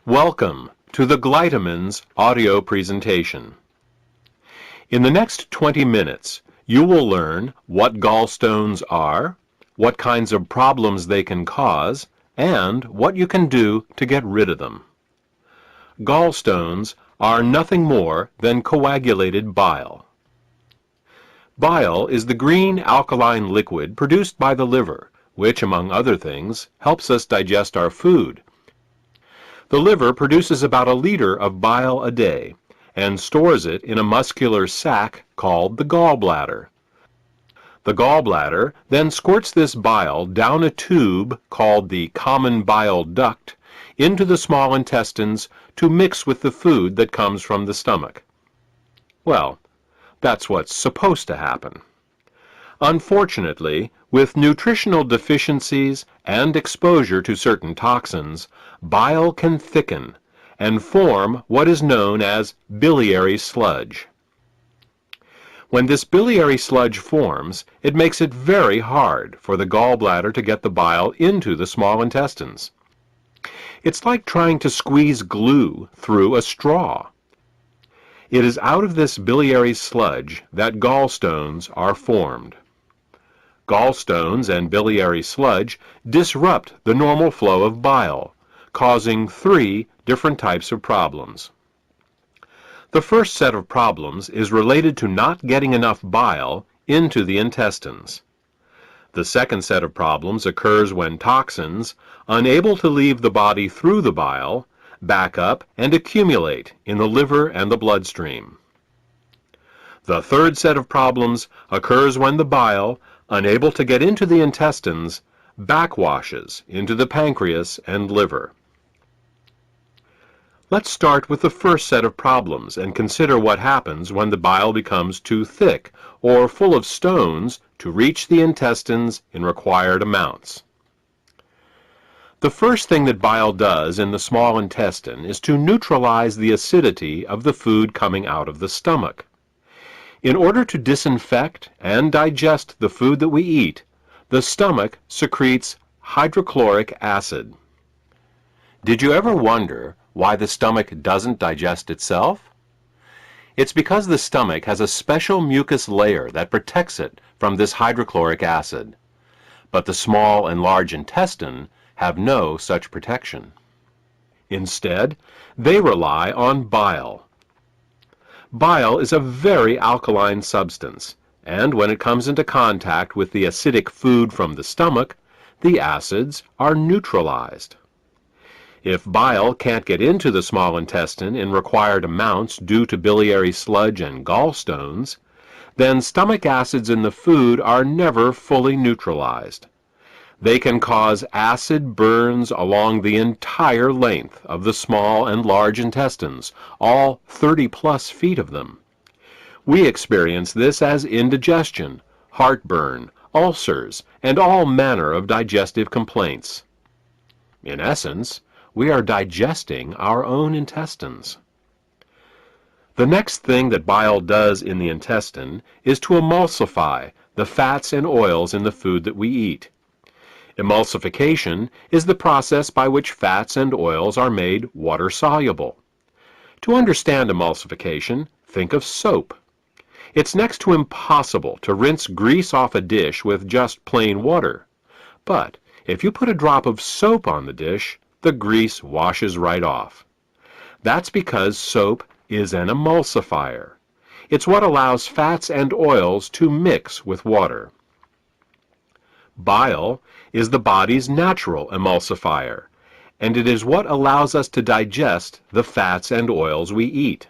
Welcome to the Glytamins audio presentation. In the next 20 minutes, you will learn what gallstones are, what kinds of problems they can cause, and what you can do to get rid of them. Gallstones are nothing more than coagulated bile. Bile is the green alkaline liquid produced by the liver, which, among other things, helps us digest our food. The liver produces about a liter of bile a day and stores it in a muscular sac called the gallbladder. The gallbladder then squirts this bile down a tube called the common bile duct into the small intestines to mix with the food that comes from the stomach. Well, that's what's supposed to happen. Unfortunately, with nutritional deficiencies and exposure to certain toxins, bile can thicken and form what is known as biliary sludge. When this biliary sludge forms, it makes it very hard for the gallbladder to get the bile into the small intestines. It's like trying to squeeze glue through a straw. It is out of this biliary sludge that gallstones are formed. Gallstones and biliary sludge disrupt the normal flow of bile, causing 3 different types of problems. The first set of problems is related to not getting enough bile into the intestines. The second set of problems occurs when toxins, unable to leave the body through the bile, back up and accumulate in the liver and the bloodstream. The third set of problems occurs when the bile, unable to get into the intestines, backwashes into the pancreas and liver. Let's start with the first set of problems and consider what happens when the bile becomes too thick or full of stones to reach the intestines in required amounts. The first thing that bile does in the small intestine is to neutralize the acidity of the food coming out of the stomach. In order to disinfect and digest the food that we eat, the stomach secretes hydrochloric acid. Did you ever wonder why the stomach doesn't digest itself? It's because the stomach has a special mucus layer that protects it from this hydrochloric acid. But the small and large intestine have no such protection. Instead, they rely on bile. Bile is a very alkaline substance, and when it comes into contact with the acidic food from the stomach, the acids are neutralized. If bile can't get into the small intestine in required amounts due to biliary sludge and gallstones, then stomach acids in the food are never fully neutralized. They can cause acid burns along the entire length of the small and large intestines, all 30+ feet of them. We experience this as indigestion, heartburn, ulcers, and all manner of digestive complaints. In essence, we are digesting our own intestines. The next thing that bile does in the intestine is to emulsify the fats and oils in the food that we eat. Emulsification is the process by which fats and oils are made water-soluble. To understand emulsification, think of soap. It's next to impossible to rinse grease off a dish with just plain water. But if you put a drop of soap on the dish, the grease washes right off. That's because soap is an emulsifier. It's what allows fats and oils to mix with water. Bile is the body's natural emulsifier, and it is what allows us to digest the fats and oils we eat.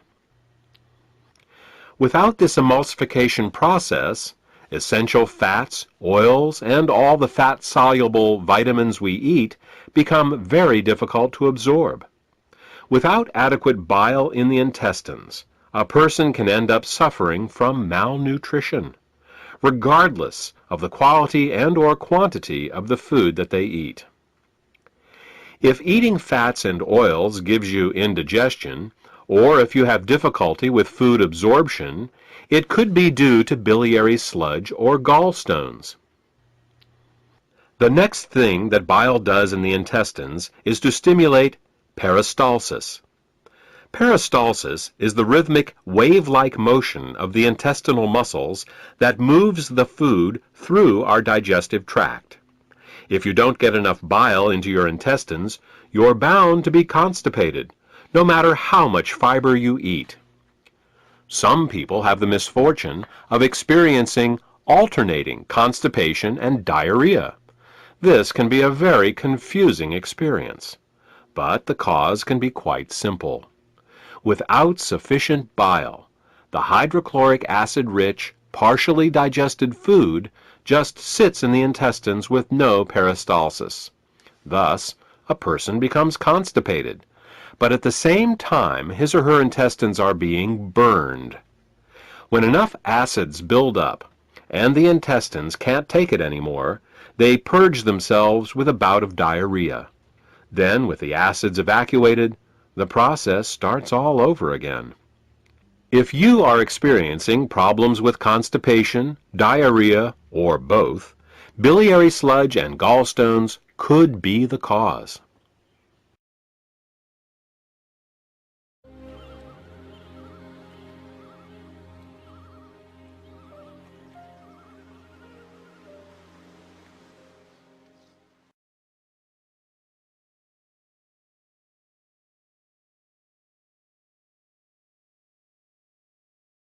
Without this emulsification process, essential fats, oils, and all the fat-soluble vitamins we eat become very difficult to absorb. Without adequate bile in the intestines, a person can end up suffering from malnutrition, regardless of the quality and/or quantity of the food that they eat. If eating fats and oils gives you indigestion, or if you have difficulty with food absorption, it could be due to biliary sludge or gallstones. The next thing that bile does in the intestines is to stimulate Peristalsis. Peristalsis is the rhythmic, wave-like motion of the intestinal muscles that moves the food through our digestive tract. If you don't get enough bile into your intestines, you're bound to be constipated, no matter how much fiber you eat. Some people have the misfortune of experiencing alternating constipation and diarrhea. This can be a very confusing experience, but the cause can be quite simple. Without sufficient bile, the hydrochloric acid-rich, partially digested food just sits in the intestines with no peristalsis. Thus, a person becomes constipated, but at the same time his or her intestines are being burned. When enough acids build up and the intestines can't take it anymore, they purge themselves with a bout of diarrhea. Then, with the acids evacuated, the process starts all over again. If you are experiencing problems with constipation, diarrhea, or both, biliary sludge and gallstones could be the cause.